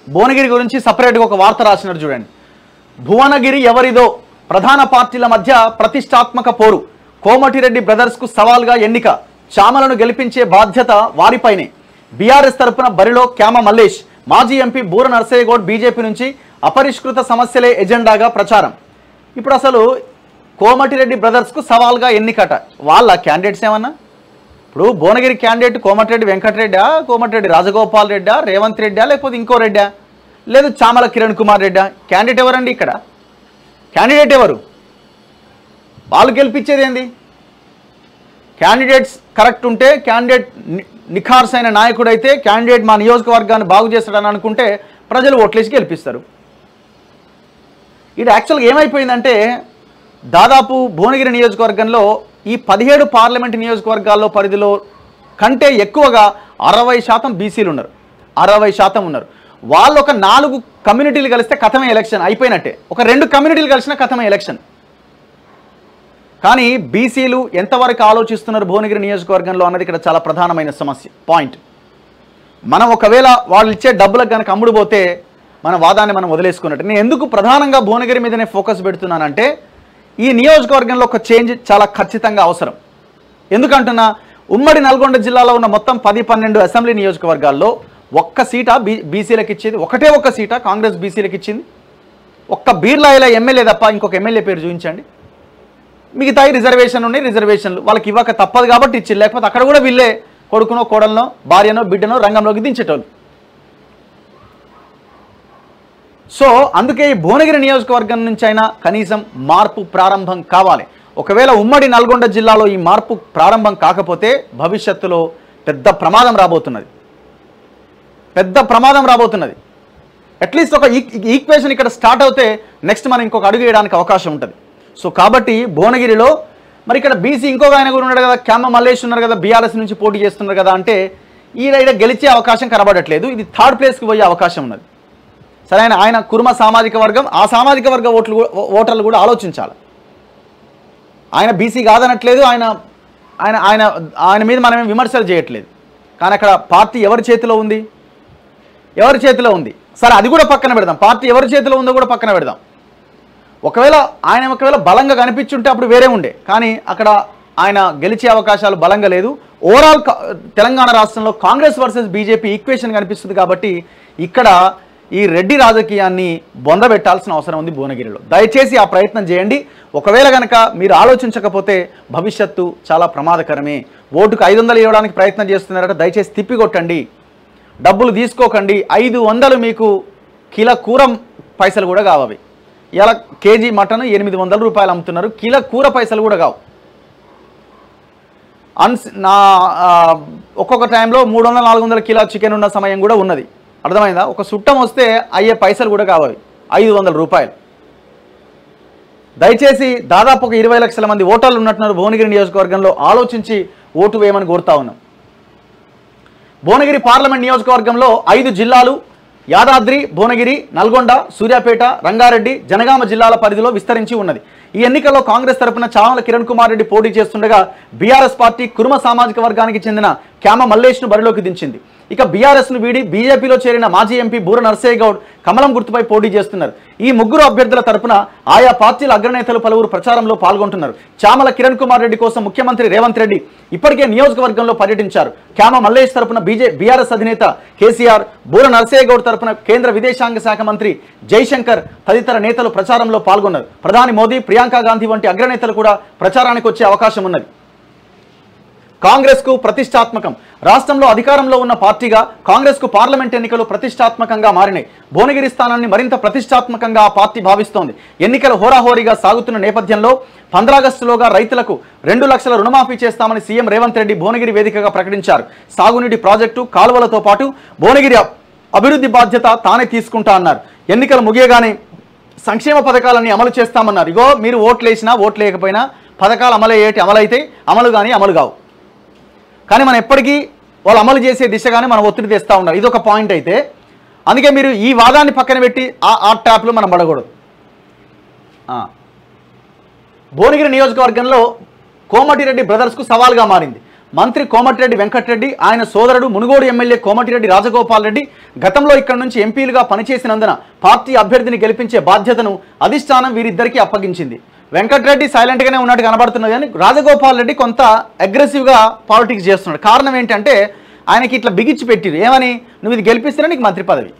భువనగిరి గురించి సపరేట్గా ఒక వార్త రాసినారు చూడండి. భువనగిరి ఎవరిదో, ప్రధాన పార్టీల మధ్య ప్రతిష్టాత్మక పోరు, కోమటిరెడ్డి బ్రదర్స్కు సవాల్గా ఎన్నిక, చామలను గెలిపించే బాధ్యత వారిపైనే. బీఆర్ఎస్ తరపున బరిలో క్యామ మల్లేష్, మాజీ ఎంపీ బూర నర్సయ్యగౌడ్ బీజేపీ నుంచి అపరిష్కృత సమస్యలే ఎజెండాగా ప్రచారం. ఇప్పుడు అసలు కోమటిరెడ్డి బ్రదర్స్కు సవాల్గా ఎన్నికట, వాళ్ళ క్యాండిడేట్స్ ఏమన్నా? ఇప్పుడు భువనగిరి క్యాండిడేట్ కోమటిరెడ్డి వెంకటరెడ్డా, కోమటిరెడ్డి రాజగోపాల్ రెడ్డా, రేవంత్ రెడ్డా, లేకపోతే ఇంకో రెడ్డా, లేదు చామల కిరణ్ కుమార్ రెడ్డా? క్యాండిడేట్ ఎవరండి ఇక్కడ? క్యాండిడేట్ ఎవరు? వాళ్ళు గెలిపించేది ఏంది? క్యాండిడేట్స్ కరెక్ట్ ఉంటే, క్యాండిడేట్ నిఖార్సైన నాయకుడు అయితే, క్యాండిడేట్ మా నియోజకవర్గాన్ని బాగు చేస్తాడని అనుకుంటే ప్రజలు ఓట్లేసి గెలిపిస్తారు. ఇది యాక్చువల్గా ఏమైపోయిందంటే, దాదాపు భువనగిరి నియోజకవర్గంలో ఈ 17 పార్లమెంట్ నియోజకవర్గాల్లో పరిధిలో కంటే ఎక్కువగా 60% బీసీలు ఉన్నారు, 60% ఉన్నారు. వాళ్ళు ఒక 4 కమ్యూనిటీలు కలిస్తే కథమే ఎలక్షన్ అయిపోయినట్టే, ఒక 2 కమ్యూనిటీలు కలిసినా కథమే ఎలక్షన్. కానీ బీసీలు ఎంతవరకు ఆలోచిస్తున్నారు భువనగిరి నియోజకవర్గంలో అన్నది ఇక్కడ చాలా ప్రధానమైన సమస్య పాయింట్. మనం ఒకవేళ వాళ్ళు ఇచ్చే డబ్బులకు కనుక అమ్ముడు పోతే మన వాదాన్ని మనం వదిలేసుకున్నట్టు. నేను ఎందుకు ప్రధానంగా భువనగిరి మీదనే ఫోకస్ పెడుతున్నానంటే, ఈ నియోజకవర్గంలో ఒక చేంజ్ చాలా ఖచ్చితంగా అవసరం. ఎందుకంటున్నా, ఉమ్మడి నల్గొండ జిల్లాలో ఉన్న మొత్తం 10-12 అసెంబ్లీ నియోజకవర్గాల్లో ఒక్క సీటా బీసీలకు ఇచ్చేది, ఒకటే ఒక్క సీటా కాంగ్రెస్ బీసీలకు ఇచ్చింది. ఒక్క బీర్లాయిల ఎమ్మెల్యే తప్ప ఇంకొక ఎమ్మెల్యే పేరు చూపించండి. మిగతాయి రిజర్వేషన్ ఉన్నాయి, రిజర్వేషన్లు వాళ్ళకి ఇవ్వక తప్పదు కాబట్టి ఇచ్చి, లేకపోతే అక్కడ కూడా వీళ్ళే కొడుకునో కోడలనో భార్యనో బిడ్డనో రంగంలోకి దించేటోళ్ళు. సో అందుకే ఈ భువనగిరి నియోజకవర్గం నుంచి అయినా కనీసం మార్పు ప్రారంభం కావాలి. ఒకవేళ ఉమ్మడి నల్గొండ జిల్లాలో ఈ మార్పు ప్రారంభం కాకపోతే భవిష్యత్తులో పెద్ద ప్రమాదం రాబోతున్నది, పెద్ద ప్రమాదం రాబోతున్నది. అట్లీస్ట్ ఒక ఈక్వేషన్ ఇక్కడ స్టార్ట్ అవుతే నెక్స్ట్ మనం ఇంకొక అడుగు వేయడానికి అవకాశం ఉంటుంది. సో కాబట్టి భువనగిరిలో మరి ఇక్కడ బీసీ ఇంకొక ఆయన కూడా ఉన్నాడు కదా, క్యామ మల్లేష్ ఉన్నారు కదా, బీఆర్ఎస్ నుంచి పోటీ చేస్తున్నారు కదా, అంటే ఈడ గెలిచే అవకాశం కనబడట్లేదు. ఇది 3rd ప్లేస్కి పోయే అవకాశం ఉన్నది. సరే, ఆయన కుర్మ సామాజిక వర్గం, ఆ సామాజిక వర్గ ఓటర్లు కూడా ఆలోచించాలి. ఆయన బీసీ కాదనట్లేదు, ఆయన ఆయన ఆయన ఆయన మీద మనమేం విమర్శలు చేయట్లేదు. కానీ అక్కడ పార్టీ ఎవరి చేతిలో ఉంది, ఎవరి చేతిలో ఉంది? సరే, అది కూడా పక్కన పెడదాం, పార్టీ ఎవరి చేతిలో ఉందో కూడా పక్కన పెడదాం. ఒకవేళ బలంగా కనిపించుంటే అప్పుడు వేరే ఉండే, కానీ అక్కడ ఆయన గెలిచే అవకాశాలు బలంగా లేదు. ఓవరాల్ తెలంగాణ రాష్ట్రంలో కాంగ్రెస్ వర్సెస్ బీజేపీ ఈక్వేషన్ కనిపిస్తుంది. కాబట్టి ఇక్కడ ఈ రెడ్డి రాజకీయాన్ని బొందబెట్టాల్సిన అవసరం ఉంది భువనగిరిలో. దయచేసి ఆ ప్రయత్నం చేయండి. ఒకవేళ కనుక మీరు ఆలోచించకపోతే భవిష్యత్తు చాలా ప్రమాదకరమే. ఓటుకు 500 ఇవ్వడానికి ప్రయత్నం చేస్తున్నారట, దయచేసి తిప్పికొట్టండి, డబ్బులు తీసుకోకండి. 500 మీకు కిలో కూర పైసలు కూడా కావవి. ఇలా కేజీ మటన్ 800 రూపాయలు అమ్ముతున్నారు, కిలో కూర పైసలు కూడా కావు. ఒక్కొక్క టైంలో 300-400 కిలో చికెన్ ఉన్న సమయం కూడా ఉన్నది. అర్థమైందా? ఒక చుట్టం వస్తే అయ్యే పైసలు కూడా కావాలి 500 రూపాయలు. దయచేసి దాదాపు ఒక 20 లక్షల మంది ఓటర్లు ఉన్నట్టున్నారు భువనగిరి నియోజకవర్గంలో. ఆలోచించి ఓటు వేయమని కోరుతా ఉన్నాం. భువనగిరి పార్లమెంట్ నియోజకవర్గంలో 5 జిల్లాలు యాదాద్రి, భువనగిరి, నల్గొండ, సూర్యాపేట, రంగారెడ్డి, జనగామ జిల్లాల పరిధిలో విస్తరించి ఉన్నది. ఈ ఎన్నికల్లో కాంగ్రెస్ తరపున చామల కిరణ్ కుమార్ రెడ్డి పోటీ చేస్తుండగా బీఆర్ఎస్ పార్టీ కుర్మ సామాజిక వర్గానికి చెందిన క్యామ మల్లేష్ను బరిలోకి దించింది. ఇక బీఆర్ఎస్ను వీడి బీజేపీలో చేరిన మాజీ ఎంపీ బూర నర్సయ్యగౌడ్ కమలం గుర్తుపై పోటీ చేస్తున్నారు. ఈ ముగ్గురు అభ్యర్థుల తరపున ఆయా పార్టీల అగ్రనేతలు పలువురు ప్రచారంలో పాల్గొంటున్నారు. చామల కిరణ్ కుమార్ రెడ్డి కోసం ముఖ్యమంత్రి రేవంత్ రెడ్డి ఇప్పటికే నియోజకవర్గంలో పర్యటించారు. క్యామ మల్లేష్ తరపున బీఆర్ఎస్ అధినేత కేసీఆర్, బూర నర్సయ్యగౌడ్ తరపున కేంద్ర విదేశాంగ శాఖ మంత్రి జైశంకర్ తదితర నేతలు ప్రచారంలో పాల్గొన్నారు. ప్రధాని మోదీ, ప్రియాంక గాంధీ వంటి అగ్రనేతలు కూడా ప్రచారానికి వచ్చే అవకాశం ఉన్నది. కాంగ్రెస్కు ప్రతిష్టాత్మకం. రాష్ట్రంలో అధికారంలో ఉన్న పార్టీగా కాంగ్రెస్కు పార్లమెంట్ ఎన్నికలు ప్రతిష్టాత్మకంగా మారినాయి. భువనగిరి స్థానాన్ని మరింత ప్రతిష్టాత్మకంగా ఆ పార్టీ భావిస్తోంది. ఎన్నికలు హోరాహోరీగా సాగుతున్న నేపథ్యంలో 15 ఆగస్టులోగా రైతులకు 2 లక్షల రుణమాఫీ చేస్తామని సీఎం రేవంత్ రెడ్డి భువనగిరి వేదికగా ప్రకటించారు. సాగునీటి ప్రాజెక్టు, కాలువలతో పాటు భువనగిరి అభివృద్ధి బాధ్యత తానే తీసుకుంటా అన్నారు. ఎన్నికలు ముగియగానే సంక్షేమ పథకాలన్నీ అమలు చేస్తామన్నారు. ఇగో మీరు ఓట్లు వేసినా ఓట్లు లేకపోయినా పథకాలు అమలైతే అమలు కానీ అమలు కావు. కానీ మనం ఎప్పటికీ వాళ్ళు అమలు చేసే దిశగానే మనం ఒత్తిడి తెస్తూ ఉన్నారు. ఇది ఒక పాయింట్ అయితే, అందుకే మీరు ఈ వాదాన్ని పక్కన పెట్టి ఆ ట్యాప్లో మనం పడకూడదు. భువనగిరి నియోజకవర్గంలో కోమటిరెడ్డి బ్రదర్స్కు సవాల్గా మారింది. మంత్రి కోమటిరెడ్డి వెంకటరెడ్డి, ఆయన సోదరుడు మునుగోడు ఎమ్మెల్యే కోమటిరెడ్డి రాజగోపాల్ రెడ్డి గతంలో ఇక్కడ నుంచి ఎంపీలుగా పనిచేసినందున పార్టీ అభ్యర్థిని గెలిపించే బాధ్యతను అధిష్టానం వీరిద్దరికీ అప్పగించింది. వెంకటరెడ్డి సైలెంట్గానే ఉన్నట్టు కనబడుతున్నది, కానీ రాజగోపాల్ రెడ్డి కొంత అగ్రెసివ్గా పాలిటిక్స్ చేస్తున్నాడు. కారణం ఏంటంటే ఆయనకి ఇట్లా బిగించి పెట్టిరు, ఏమని, నువ్వు ఇది గెలిపిస్తేనే నీకు మంత్రి పదవి.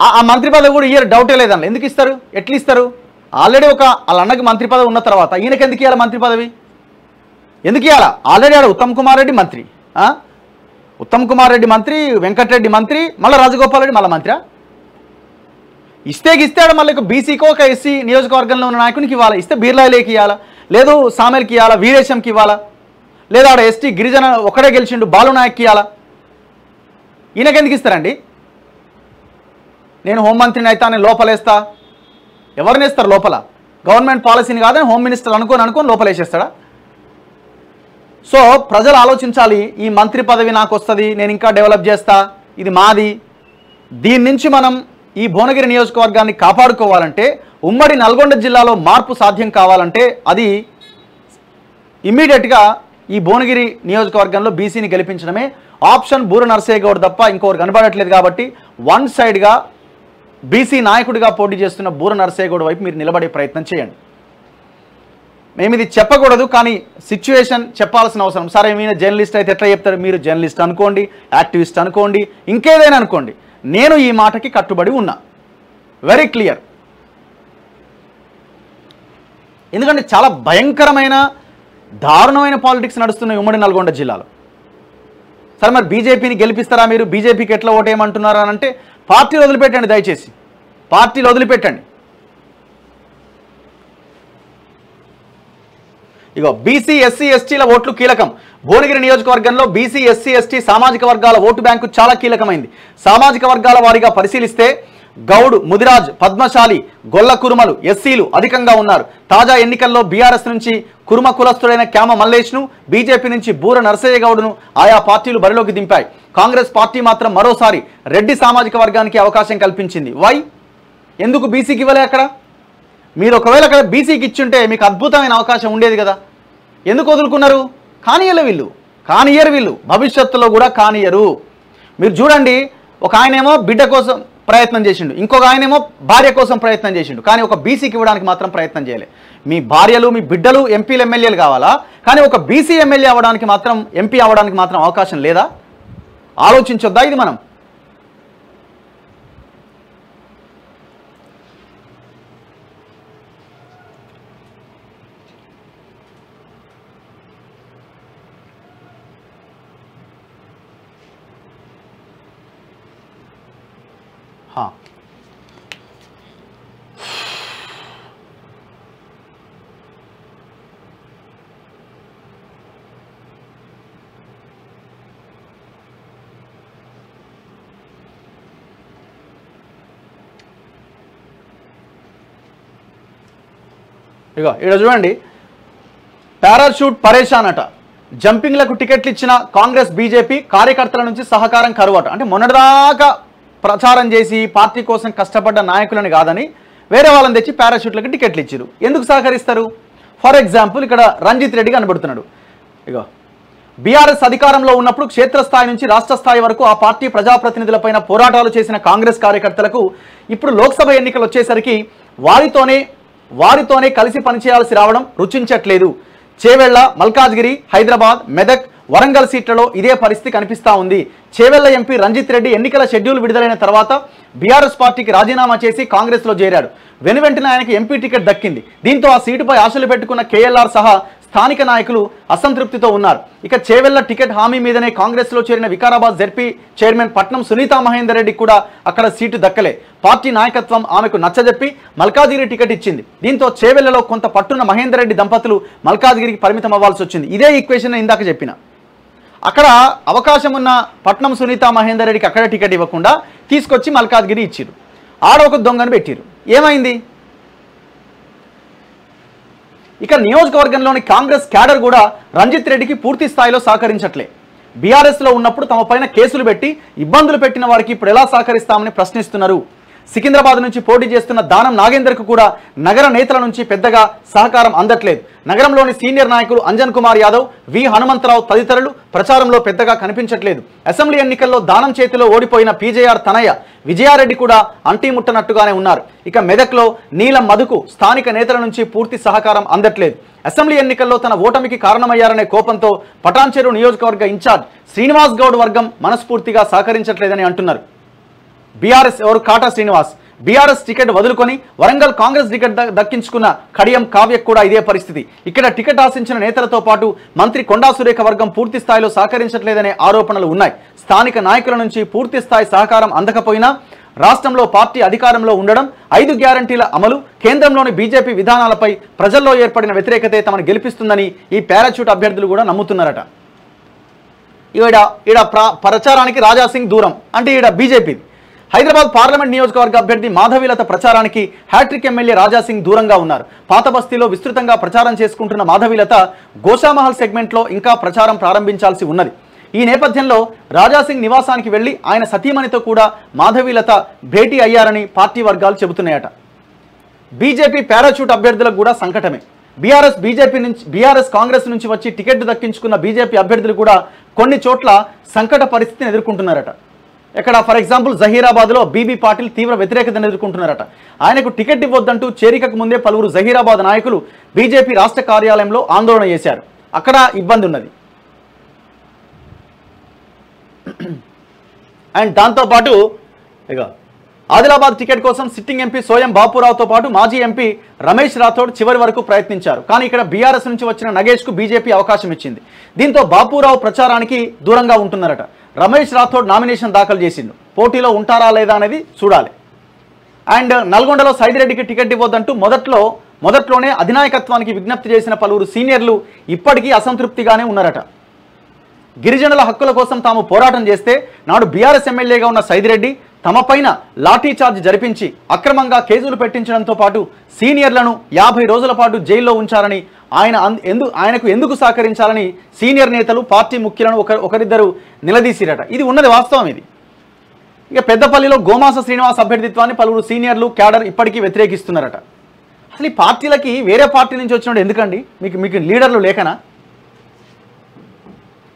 ఆ మంత్రి పదవి కూడా ఇయ్యరు, డౌటే లేదన్న. ఎందుకు ఇస్తారు, ఎట్లా ఇస్తారు? ఆల్రెడీ వాళ్ళ అన్నకి మంత్రి పదవి ఉన్న తర్వాత ఈయనకి ఎందుకు ఇవ్వాలి మంత్రి పదవి? ఎందుకు ఇవ్వాలా? ఆల్రెడీ ఆడ ఉత్తమ్ కుమార్ రెడ్డి మంత్రి, ఉత్తమ్ కుమార్ రెడ్డి మంత్రి, వెంకటరెడ్డి మంత్రి, మళ్ళీ రాజగోపాల్ రెడ్డి మళ్ళీ మంత్రి. ఇస్తాడు మళ్ళీ బీసీకో ఒక ఎస్సీ నియోజకవర్గంలో ఉన్న నాయకునికి ఇవ్వాలి. ఇస్తే బీర్లాయిలేకి ఇవ్వాలా, లేదు సామెల్కి ఇవ్వాలా, వీరేశంకి ఇవ్వాలా, లేదా ఆడ ఎస్టీ గిరిజన ఒకడే గెలిచిండు బాలునాయక్కి ఇవ్వాలా. ఈయనకెందుకు ఇస్తారండి? నేను హోంమంత్రిని అయితే నేను లోపలేస్తా. ఎవరిని వేస్తారు లోపల? గవర్నమెంట్ పాలసీని కాదని హోమ్ మినిస్టర్ అనుకొని లోపలేసేస్తాడా? సో ప్రజలు ఆలోచించాలి, ఈ మంత్రి పదవి నాకు వస్తుంది, నేను ఇంకా డెవలప్ చేస్తా, ఇది మాది. దీని నుంచి మనం ఈ భువనగిరి నియోజకవర్గాన్ని కాపాడుకోవాలంటే, ఉమ్మడి నల్గొండ జిల్లాలో మార్పు సాధ్యం కావాలంటే అది ఇమ్మీడియట్గా ఈ భువనగిరి నియోజకవర్గంలో బీసీని గెలిపించడమే ఆప్షన్. బూర నర్సయ్య గౌడ్ తప్ప ఇంకొకరు కనబడట్లేదు. కాబట్టి వన్ సైడ్గా బీసీ నాయకుడిగా పోటీ చేస్తున్న బూర నర్సయ్య గౌడ్ వైపు మీరు నిలబడే ప్రయత్నం చేయండి. మేము ఇది చెప్పకూడదు, కానీ సిచ్యువేషన్ చెప్పాల్సిన అవసరం. సరే మీరు జర్నలిస్ట్ అయితే ఎట్లా చెప్తారు? మీరు జర్నలిస్ట్ అనుకోండి, యాక్టివిస్ట్ అనుకోండి, ఇంకేదైనా అనుకోండి, నేను ఈ మాటకి కట్టుబడి ఉన్నా, వెరీ క్లియర్. ఎందుకంటే చాలా భయంకరమైన దారుణమైన పాలిటిక్స్ నడుస్తున్నాయి ఉమ్మడి నల్గొండ జిల్లాలో. సరే మరి బీజేపీని గెలిపిస్తారా మీరు? బీజేపీకి ఎట్లా ఓటేయమంటున్నారా అని అంటే పార్టీలు వదిలిపెట్టండి, దయచేసి పార్టీలు వదిలిపెట్టండి. ఇగో బీసీ ఎస్సీ ఎస్టీల ఓట్లు కీలకం. భువనగిరి నియోజకవర్గంలో బీసీ ఎస్సీ ఎస్టీ సామాజిక వర్గాల ఓటు బ్యాంకు చాలా కీలకమైంది. సామాజిక వర్గాల వారీగా పరిశీలిస్తే గౌడ్, ముదిరాజ్, పద్మశాలి, గొల్ల కురుమలు, ఎస్సీలు అధికంగా ఉన్నారు. తాజా ఎన్నికల్లో బీఆర్ఎస్ నుంచి కురుమ కులస్తుడైన క్యామ మల్లేష్ను, బీజేపీ నుంచి బూర నర్సయ్య గౌడ్ను ఆయా పార్టీలు బరిలోకి దింపాయి. కాంగ్రెస్ పార్టీ మాత్రం మరోసారి రెడ్డి సామాజిక వర్గానికి అవకాశం కల్పించింది. వై? ఎందుకు బీసీకి ఇవ్వలే? అక్కడ మీరు ఒకవేళ అక్కడ బీసీకి ఇచ్చుంటే మీకు అద్భుతమైన అవకాశం ఉండేది కదా, ఎందుకు వదులుకున్నారు? కానియరు వీళ్ళు భవిష్యత్తులో కూడా కానియరు. మీరు చూడండి, ఒక ఆయనేమో బిడ్డ కోసం ప్రయత్నం చేసిండు, ఇంకొక ఆయనేమో భార్య కోసం ప్రయత్నం చేసిండు, కానీ ఒక బీసీకి ఇవ్వడానికి మాత్రం ప్రయత్నం చేయలే. మీ భార్యలు మీ బిడ్డలు ఎంపీలు ఎమ్మెల్యేలు కావాలా, కానీ ఒక బీసీ ఎమ్మెల్యే అవ్వడానికి మాత్రం, ఎంపీ అవ్వడానికి మాత్రం అవకాశం లేదా? ఆలోచించొద్దా ఇది మనం? ఇగో ఇక్కడ చూడండి, పారాషూట్ పరేషాన్ అట. జంపింగ్లకు టికెట్లు ఇచ్చిన కాంగ్రెస్ బీజేపీ కార్యకర్తల నుంచి సహకారం కరువట. అంటే మొన్నటిదాకా ప్రచారం చేసి పార్టీ కోసం కష్టపడ్డ నాయకులని కాదని వేరే వాళ్ళని తెచ్చి పారాషూట్లకు టికెట్లు ఇచ్చారు. ఎందుకు సహకరిస్తారు? ఫర్ ఎగ్జాంపుల్ ఇక్కడ రంజిత్ రెడ్డి కనబడుతున్నాడు. ఇగో బీఆర్ఎస్ అధికారంలో ఉన్నప్పుడు క్షేత్రస్థాయి నుంచి రాష్ట్ర స్థాయి వరకు ఆ పార్టీ ప్రజాప్రతినిధులపైన పోరాటాలు చేసిన కాంగ్రెస్ కార్యకర్తలకు ఇప్పుడు లోక్సభ ఎన్నికలు వచ్చేసరికి వారితోనే కలిసి పనిచేయాల్సి రావడం రుచించట్లేదు. చేవెళ్ల, మల్కాజ్గిరి, హైదరాబాద్, మెదక్, వరంగల్ సీట్లలో ఇదే పరిస్థితి కనిపిస్తా ఉంది. చేవెళ్ల ఎంపీ రంజిత్ రెడ్డి ఎన్నికల షెడ్యూల్ విడుదలైన తర్వాత బీఆర్ఎస్ పార్టీకి రాజీనామా చేసి కాంగ్రెస్లో చేరాడు. వెనువెంటనే ఆయనకు ఎంపీ టికెట్ దక్కింది. దీంతో ఆ సీటుపై ఆశలు పెట్టుకున్న కేఎల్ఆర్ సహా స్థానిక నాయకులు అసంతృప్తితో ఉన్నారు. ఇక చేవెళ్ల టికెట్ హామీ మీదనే కాంగ్రెస్లో చేరిన వికారాబాద్ జెడ్పీ చైర్మన్ పట్నం సునీతా మహేందర్ రెడ్డి కూడా అక్కడ సీటు దక్కలే. పార్టీ నాయకత్వం ఆమెకు నచ్చజెప్పి మల్కాజ్గిరి టికెట్ ఇచ్చింది. దీంతో చేవెళ్లలో కొంత పట్టున్న మహేందర్ రెడ్డి దంపతులు మల్కాజ్గిరికి పరిమితం అవ్వాల్సి వచ్చింది. ఇదే ఈక్వేషన్ ఇందాక చెప్పిన. అక్కడ అవకాశం ఉన్న పట్నం సునీతా మహేందర్ రెడ్డికి అక్కడ టికెట్ ఇవ్వకుండా తీసుకొచ్చి మల్కాజ్గిరి ఇచ్చిరు. ఆడ ఒక దొంగను పెట్టిరు. ఏమైంది? ఇక నియోజకవర్గంలోని కాంగ్రెస్ క్యాడర్ కూడా రంజిత్ రెడ్డికి పూర్తి స్థాయిలో సహకరించట్లే. బీఆర్ఎస్లో ఉన్నప్పుడు తమ పైన కేసులు పెట్టి ఇబ్బందులు పెట్టిన వారికి ఇప్పుడు ఎలా సహకరిస్తామని ప్రశ్నిస్తున్నారు. సికింద్రాబాద్ నుంచి పోటీ చేస్తున్న దానం నాగేందర్కు కూడా నగర నేతల నుంచి పెద్దగా సహకారం అందట్లేదు. నగరంలోని సీనియర్ నాయకులు అంజన్ కుమార్ యాదవ్, వి హనుమంతరావు తదితరులు ప్రచారంలో పెద్దగా కనిపించట్లేదు. అసెంబ్లీ ఎన్నికల్లో దానం చేతిలో ఓడిపోయిన పీజేఆర్ తనయ్య విజయారెడ్డి కూడా అంటీముట్టనట్టుగానే ఉన్నారు. ఇక మెదక్లో నీలం మధుకు స్థానిక నేతల నుంచి పూర్తి సహకారం అందట్లేదు. అసెంబ్లీ ఎన్నికల్లో తన ఓటమికి కారణమయ్యారనే కోపంతో పటాన్చెరు నియోజకవర్గ ఇన్ఛార్జ్ శ్రీనివాస్ గౌడ్ వర్గం మనస్ఫూర్తిగా సహకరించట్లేదని అంటున్నారు. బీఆర్ఎస్ ఎవరు కాటా శ్రీనివాస్ బీఆర్ఎస్ టికెట్ వదులుకొని వరంగల్ కాంగ్రెస్ టికెట్ దక్కించుకున్న కడియం కావ్యకు కూడా ఇదే పరిస్థితి. ఇక్కడ టికెట్ ఆశించిన నేతలతో పాటు మంత్రి కొండా సురేఖ వర్గం పూర్తి స్థాయిలో సహకరించట్లేదనే ఆరోపణలు ఉన్నాయి. స్థానిక నాయకుల నుంచి పూర్తి స్థాయి సహకారం అందకపోయినా రాష్ట్రంలో పార్టీ అధికారంలో ఉండడం, 5 గ్యారంటీల అమలు, కేంద్రంలోని బీజేపీ విధానాలపై ప్రజల్లో ఏర్పడిన వ్యతిరేకతే తమను గెలిపిస్తుందని ఈ పారాచూట్ అభ్యర్థులు కూడా నమ్ముతున్నారట. ఈడ ప్రచారానికి రాజాసింగ్ దూరం అంటే ఈడ బీజేపీ. హైదరాబాద్ పార్లమెంట్ నియోజకవర్గ అభ్యర్థి మాధవీలత ప్రచారానికి హ్యాట్రిక్ ఎమ్మెల్యే రాజాసింగ్ దూరంగా ఉన్నారు. పాత బస్తీలో విస్తృతంగా ప్రచారం చేసుకుంటున్న మాధవీలత గోషామహల్ సెగ్మెంట్లో ఇంకా ప్రచారం ప్రారంభించాల్సి ఉన్నది. ఈ నేపథ్యంలో రాజాసింగ్ నివాసానికి వెళ్లి ఆయన సతీమణితో కూడా మాధవీలత భేటీ అయ్యారని పార్టీ వర్గాలు చెబుతున్నాయట. బీజేపీ పారాచూట్ అభ్యర్థులకు కూడా సంకటమే. బీఆర్ఎస్ కాంగ్రెస్ నుంచి వచ్చి టికెట్ దక్కించుకున్న బీజేపీ అభ్యర్థులు కూడా కొన్ని చోట్ల సంకట పరిస్థితిని ఎదుర్కొంటున్నారట. ఇక్కడ ఫర్ ఎగ్జాంపుల్ జహీరాబాద్లో బీబీ పాటిల్ తీవ్ర వ్యతిరేకతను ఎదుర్కొంటున్నారట. ఆయనకు టికెట్ ఇవ్వొద్దంటూ చేరికకు ముందే పలువురు జహీరాబాద్ నాయకులు బీజేపీ రాష్ట్ర కార్యాలయంలో ఆందోళన చేశారు. అక్కడ ఇబ్బంది ఉన్నది. అండ్ దాంతోపాటు ఇక ఆదిలాబాద్ టికెట్ కోసం సిట్టింగ్ ఎంపీ సోయం బాపురావుతో పాటు మాజీ ఎంపీ రమేష్ రాథోడ్ చివరి వరకు ప్రయత్నించారు. కానీ ఇక్కడ బీఆర్ఎస్ నుంచి వచ్చిన నగేష్కు బీజేపీ అవకాశం ఇచ్చింది. దీంతో బాపురావు ప్రచారానికి దూరంగా ఉంటున్నారట. రమేష్ రాథోడ్ నామినేషన్ దాఖలు చేసిండు. పోటీలో ఉంటారా లేదా అనేది చూడాలి. అండ్ నల్గొండలో సైదిరెడ్డికి టికెట్ ఇవ్వద్దంటూ మొదట్లోనే అధినాయకత్వానికి విజ్ఞప్తి చేసిన పలువురు సీనియర్లు ఇప్పటికీ అసంతృప్తిగానే ఉన్నారట. గిరిజనుల హక్కుల కోసం తాము పోరాటం చేస్తే నాడు బీఆర్ఎస్ ఎమ్మెల్యేగా ఉన్న సైదిరెడ్డి తమపైన లాఠీ చార్జ్ జరిపించి అక్రమంగా కేసులు పెట్టించడంతో పాటు సీనియర్లను 50 రోజుల పాటు జైల్లో ఉంచారని ఆయనకు ఎందుకు సహకరించాలని సీనియర్ నేతలు పార్టీ ముఖ్యులను ఒకరిద్దరు నిలదీసిరట. ఇది ఉన్నది వాస్తవం. ఇది ఇక పెద్దపల్లిలో గోమాస శ్రీనివాస్ అభ్యర్థిత్వాన్ని పలువురు సీనియర్లు క్యాడర్ ఇప్పటికీ వ్యతిరేకిస్తున్నారట. అసలు ఈ పార్టీలకి వేరే పార్టీ నుంచి వచ్చినప్పుడు ఎందుకండి? మీకు లీడర్లు లేకనా?